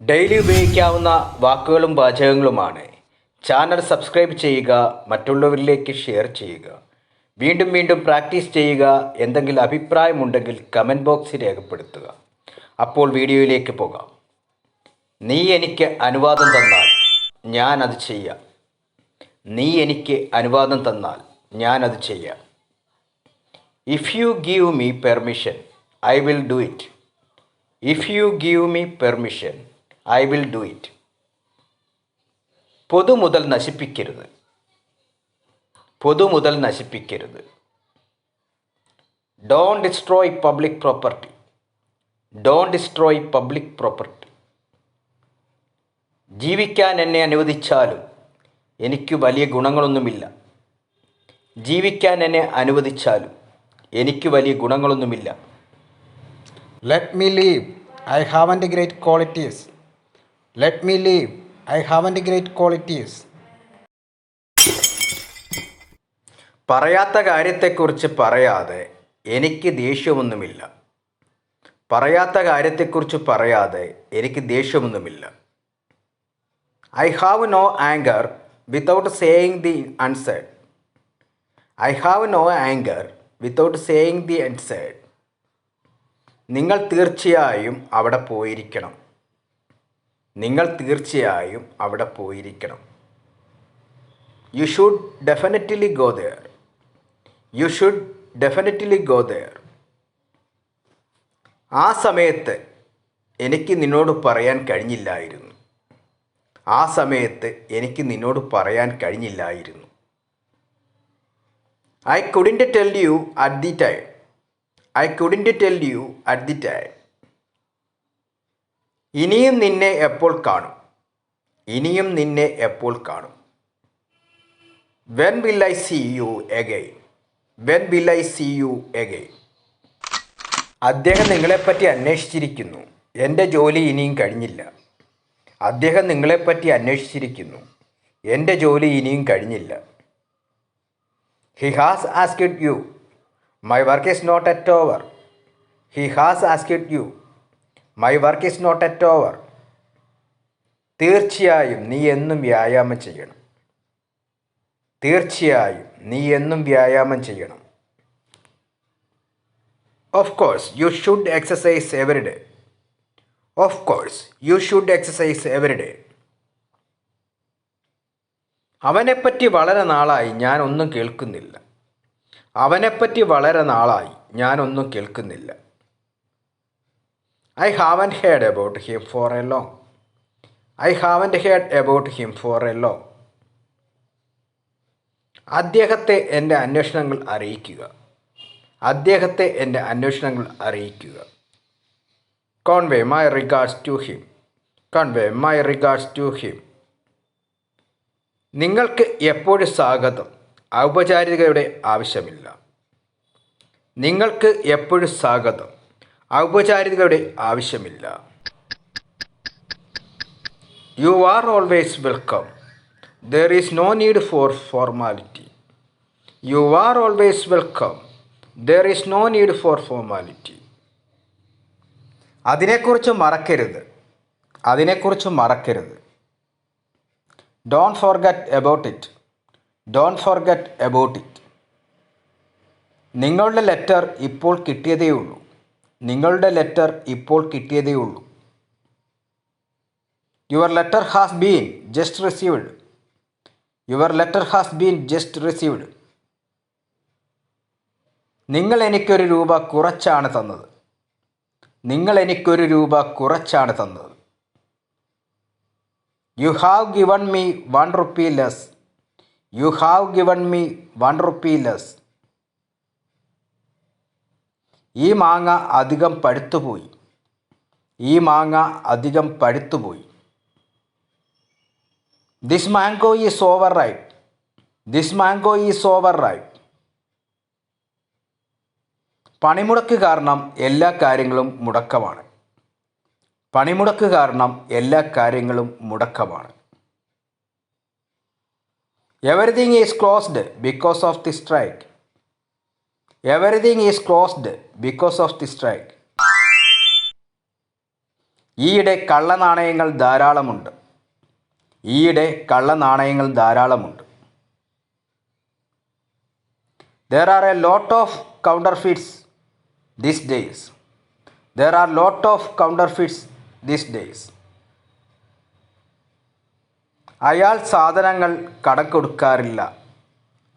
Daily ഉപയോഗിക്കാവുന്ന വാക്കുകളും വാചകങ്ങളുമാണ്. Channel subscribe ചെയ്യുക, മറ്റുള്ളവരിലേക്ക് ഷെയർ ചെയ്യുക. വീണ്ടും വീണ്ടും പ്രാക്ടീസ് ചെയ്യുക. എന്തെങ്കിലും അഭിപ്രായമുണ്ടെങ്കിൽ കമൻറ്റ് ബോക്സിൽ രേഖപ്പെടുത്തുക. അപ്പോൾ വീഡിയോയിലേക്ക് പോകാം. നീ എനിക്ക് അനുവാദം തന്നാൽ ഞാനത് ചെയ്യാം. നീ എനിക്ക് അനുവാദം തന്നാൽ ഞാനത് ചെയ്യാം. If you give me permission I will do it. If you give me permission I will do it. പൊതുമുതൽ നശിപ്പിക്കരുത്. പൊതുമുതൽ നശിപ്പിക്കരുത്. Don't destroy public property. Don't destroy public property. ജീവിക്കാൻ എന്നെ അനുവദിച്ചാലും എനിക്ക് വലിയ ഗുണങ്ങളൊന്നുമില്ല. ജീവിക്കാൻ എന്നെ അനുവദിച്ചാലും എനിക്ക് വലിയ ഗുണങ്ങളൊന്നുമില്ല. Let me live. I haven't great qualities. Let me live. I haven't great qualities. പറയാത്ത കാര്യത്തെക്കുറിച്ച് പറയാതെ എനിക്ക് ദേഷ്യമൊന്നുമില്ല. പറയാത്ത കാര്യത്തെക്കുറിച്ച് പറയാതെ എനിക്ക് ദേഷ്യമൊന്നുമില്ല. I have no anger without saying the unsaid. I have no anger without saying the unsaid. നിങ്ങൾ തീർച്ചയായും അവിടെ പോയിരിക്കണം. നിങ്ങൾ തീർച്ചയായും അവിടെ പോയിരിക്കണം. You should definitely go there. You should definitely go there. ആ സമയത്ത് എനിക്ക് നിന്നോട് പറയാൻ കഴിഞ്ഞില്ലായിരുന്നു. ആ സമയത്ത് എനിക്ക് നിന്നോട് പറയാൻ കഴിഞ്ഞില്ലായിരുന്നു. I couldn't tell you at the time. I couldn't tell you at the time. ഇനിയും നിന്നെ എപ്പോൾ കാണും. ഇനിയും നിന്നെ എപ്പോൾ കാണും. When will I see you again? When will I see you again? അദ്ദേഹം നിങ്ങളെപ്പറ്റി അന്വേഷിച്ചിരിക്കുന്നു. എൻ്റെ ജോലി ഇനിയും കഴിഞ്ഞില്ല. അദ്ദേഹം നിങ്ങളെപ്പറ്റി അന്വേഷിച്ചിരിക്കുന്നു. എൻ്റെ ജോലി ഇനിയും കഴിഞ്ഞില്ല. He has asked you. My work is not yet over. He has asked you. My work is not yet over. തീർച്ചയായും നീ എന്നും വ്യായാമം ചെയ്യണം. തീർച്ചയായും നീ എന്നും വ്യായാമം ചെയ്യണം. Of course, you should exercise every day. Of course, you should exercise every day. അവനെപ്പറ്റി വളരെ നാളായി ഞാൻ ഒന്നും കേൾക്കുന്നില്ല. അവനെപ്പറ്റി വളരെ നാളായി ഞാനൊന്നും കേൾക്കുന്നില്ല. I haven't heard about him for a long. I haven't heard about him for a long. അദ്ദേഹത്തെ എൻ്റെ അന്വേഷണങ്ങൾ അറിയിക്കുക. അദ്ദേഹത്തെ എൻ്റെ അന്വേഷണങ്ങൾ അറിയിക്കുക. Convey my regards to him. Convey my regards to him. നിങ്ങൾക്ക് എപ്പോഴും സ്വാഗതം. ഔപചാരികതയുടെ ആവശ്യമില്ല. നിങ്ങൾക്ക് എപ്പോഴും സ്വാഗതം. ഔപചാരികതയുടെ ആവശ്യമില്ല. You are always welcome. There is no need for formality. You are always welcome. There is no need for formality. അതിനെക്കുറിച്ച് മറക്കരുത്. അതിനെക്കുറിച്ച് മറക്കരുത്. Don't forget about it. Don't forget about it. നിങ്ങളുടെ ലെറ്റർ ഇപ്പോൾ കിട്ടിയതേ ഉള്ളൂ. നിങ്ങളുടെ ലെറ്റർ ഇപ്പോൾ കിട്ടിയതേ ഉള്ളൂ. Your letter has been just received. Your letter has been just received. നിങ്ങൾ എനിക്കൊരു രൂപ കുറച്ചാണ് തന്നത്. നിങ്ങൾ എനിക്കൊരു രൂപ കുറച്ചാണ് തന്നത്. You have given me 1 rupee less. You have given me 1 rupee less. ഈ മാങ്ങ അധികം പഴുത്തുപോയി. ഈ മാങ്ങ അധികം പഴുത്തുപോയി. This mango is overripe. This mango is overripe. പണിമുടക്ക് കാരണം എല്ലാ കാര്യങ്ങളും മുടക്കമാണ്. പണിമുടക്ക് കാരണം എല്ലാ കാര്യങ്ങളും മുടക്കമാണ്. Everything is closed because of the strike. Everything is closed because of the strike. ഈയിടെ കള്ളനാണയങ്ങൾ ധാരാളമുണ്ട്. ഈയിടെ കള്ളനാണയങ്ങൾ ധാരാളമുണ്ട്. There are a lot of counterfeits these days. There are lot of counterfeits these days. അയാൾ സാധനങ്ങൾ കടം കൊടുക്കാറില്ല.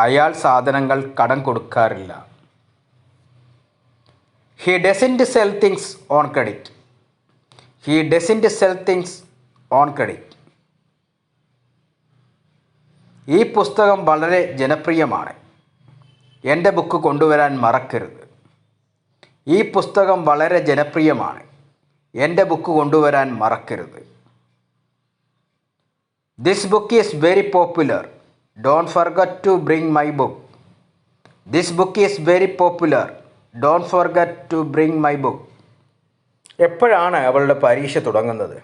അയാൾ സാധനങ്ങൾ കടം കൊടുക്കാറില്ല. He doesn't sell things on credit. He doesn't sell things on credit. ഈ പുസ്തകം വളരെ ജനപ്രിയമാണ്. എൻ്റെ ബുക്ക് കൊണ്ടുവരാൻ മറക്കരുത്. ഈ പുസ്തകം വളരെ ജനപ്രിയമാണ്. എൻ്റെ ബുക്ക് കൊണ്ടുവരാൻ മറക്കരുത്. This book is very popular. Don't forget to bring my book. This book is very popular. Don't forget to bring my book. എപ്പോഴാണ് അവളുടെ പരീക്ഷ തുടങ്ങുന്നത്?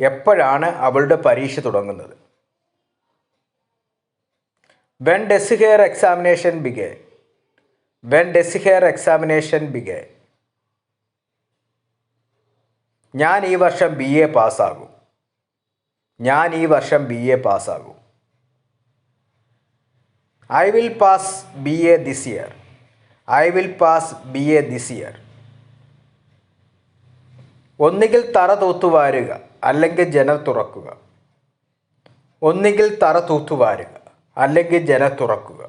എപ്പോഴാണ് അവളുടെ പരീക്ഷ തുടങ്ങുന്നത്? When does her examination begin? When does her examination begin? ഞാൻ ഈ വർഷം BA പാസ്സാകും. ഞാൻ ഈ വർഷം BA പാസ്സാകും. I will pass BA this year. I will pass BA this year. ഒന്നുകിൽ തറ തൂത്തുവാരുക അല്ലെങ്കിൽ ജനൽ തുറക്കുക. ഒന്നുകിൽ തറ തൂത്തുവാരുക അല്ലെങ്കിൽ ജനൽ തുറക്കുക.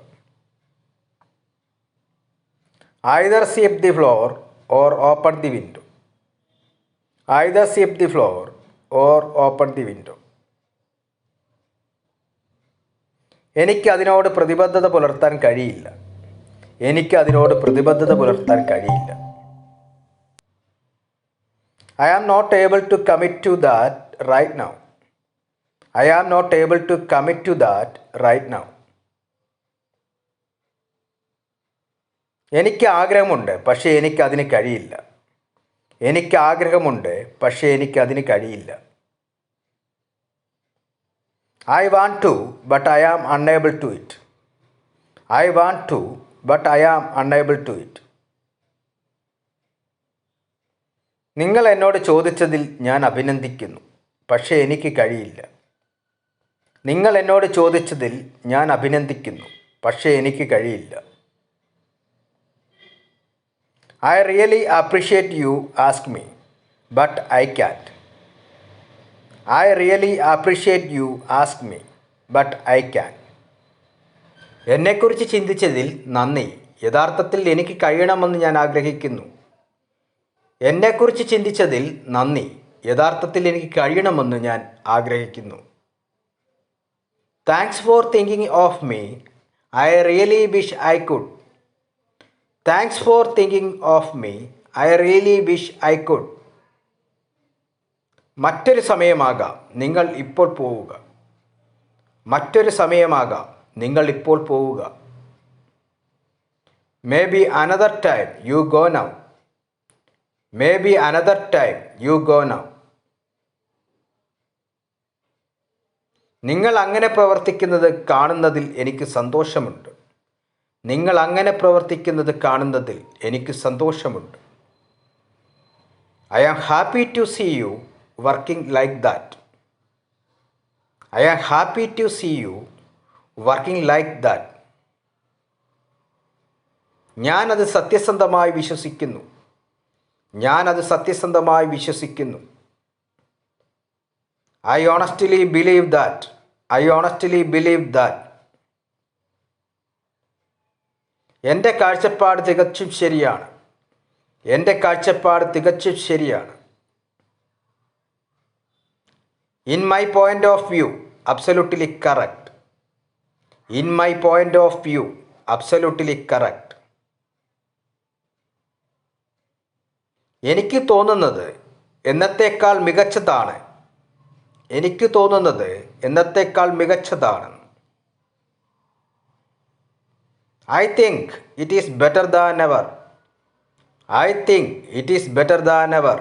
Either sweep the floor or open the window. Either sweep the floor or open the window. എനിക്ക് അതിനോട് പ്രതിബദ്ധത പുലർത്താൻ കഴിയില്ല. എനിക്ക് അതിനോട് പ്രതിബദ്ധത പുലർത്താൻ കഴിയില്ല. I am not able to commit to that right now. I am not able to commit to that right now. എനിക്ക് ആഗ്രഹമുണ്ട്, പക്ഷേ എനിക്ക് അതിന് കഴിയില്ല. എനിക്ക് ആഗ്രഹമുണ്ട്, പക്ഷേ എനിക്ക് അതിന് കഴിയില്ല. I want to, but I am unable to it. I want to, but I am unable to it. നിങ്ങൾ എന്നോട് ചോദിച്ചതിൽ ഞാൻ അഭിനന്ദിക്കുന്നു, പക്ഷേ എനിക്ക് കഴിയില്ല. നിങ്ങൾ എന്നോട് ചോദിച്ചതിൽ ഞാൻ അഭിനന്ദിക്കുന്നു, പക്ഷേ എനിക്ക് കഴിയില്ല. I really appreciate you ask me, but I can't. I really appreciate you ask me, but I can't. എന്നെക്കുറിച്ച് ചിന്തിച്ചതിൽ നന്ദി. യഥാർത്ഥത്തിൽ എനിക്ക് കഴിയണമെന്ന് ഞാൻ ആഗ്രഹിക്കുന്നു. എന്നെക്കുറിച്ച് ചിന്തിച്ചതിൽ നന്ദി. യഥാർത്ഥത്തിൽ എനിക്ക് കഴിയണമെന്ന് ഞാൻ ആഗ്രഹിക്കുന്നു. Thanks for thinking of me. I really wish I could. Thanks for thinking of me. I really wish I could. മറ്റൊരു സമയമാകാം, നിങ്ങൾ ഇപ്പോൾ പോവുക. മറ്റൊരു സമയമാകാം, നിങ്ങൾ ഇപ്പോൾ പോവുക. Maybe another time, you go now. Maybe another time, you go now. നിങ്ങൾ അങ്ങനെ പ്രവർത്തിക്കുന്നത് കാണുന്നതിൽ എനിക്ക് സന്തോഷമുണ്ട്. നിങ്ങൾ അങ്ങനെ പ്രവർത്തിക്കുന്നത് കാണുന്നതിൽ എനിക്ക് സന്തോഷമുണ്ട്. I am happy to see you working like that. I am happy to see you working like that. ഞാനത് സത്യസന്ധമായി വിശ്വസിക്കുന്നു. ഞാനത് സത്യസന്ധമായി വിശ്വസിക്കുന്നു. I honestly believe that. I honestly believe that. എൻ്റെ കാഴ്ചപ്പാട് തികച്ചും ശരിയാണ്. എൻ്റെ കാഴ്ചപ്പാട് തികച്ചും ശരിയാണ്. In my point of view, absolutely correct. In my point of view, absolutely correct. എനിക്ക് തോന്നുന്നത് എന്നത്തേക്കാൾ മികച്ചതാണ്. എനിക്ക് തോന്നുന്നത് എന്നത്തേക്കാൾ മികച്ചതാണ്. I think it is better than ever. I think it is better than ever.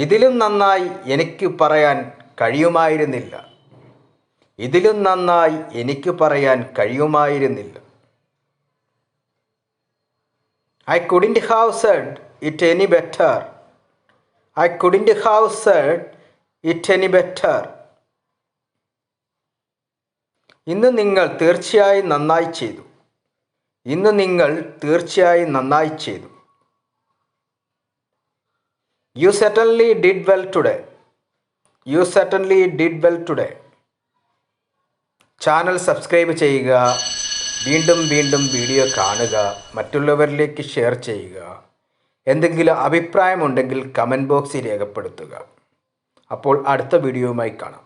ഇതിലും നന്നായി എനിക്ക് പറയാൻ കഴിയുമായിരുന്നില്ല. ഇതിലും നന്നായി എനിക്ക് പറയാൻ കഴിയുമായിരുന്നില്ല. I couldn't have said it any better. I couldn't have said it any better. ഇന്ന് നിങ്ങൾ തീർച്ചയായും നന്നായി ചെയ്തു. ഇന്ന് നിങ്ങൾ തീർച്ചയായും നന്നായി ചെയ്തു. You certainly did well today. You certainly did well today. Channel subscribe ചെയ്യുക. വീണ്ടും വീണ്ടും വീഡിയോ കാണുക. മറ്റുള്ളവരിലേക്ക് ഷെയർ ചെയ്യുക. എന്തെങ്കിലും അഭിപ്രായമുണ്ടെങ്കിൽ കമൻറ്റ് ബോക്സിൽ രേഖപ്പെടുത്തുക. അപ്പോൾ അടുത്ത വീഡിയോയുമായി കാണാം.